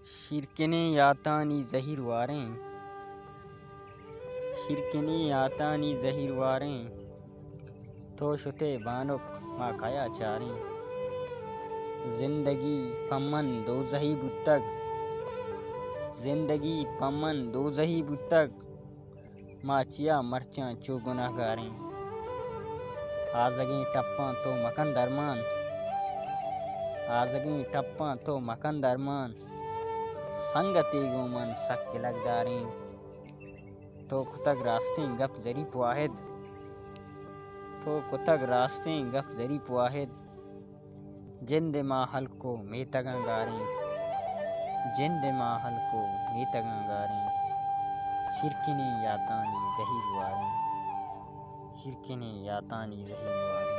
शिरकने यातानी ज़हीर वारें, शिरकने यातानी ज़हीर वारें, तो शुते बानुक मा काया चारें। जिंदगी पमन दोज़ही बुतक, जिंदगी पमन दोज़ही बुतक, मा चिया मरचां चो गुनाहगारें। आज़गें टप्पां तो मकन दरमान, आज़गें टप्पां तो मकन दरमान, संगते गोमन सक लगदारें। तो कुतग रास्तें गप ज़रीफ वाहिद, तो कुतग रास्तें गप ज़रीफ वाहिद, जिंद माहल को मेतगां गारें, जिंद माहल को मेतगां गारें। शिरकने यातानी ज़हीर वारें, शिरकने यातानी ज़हीर वारें।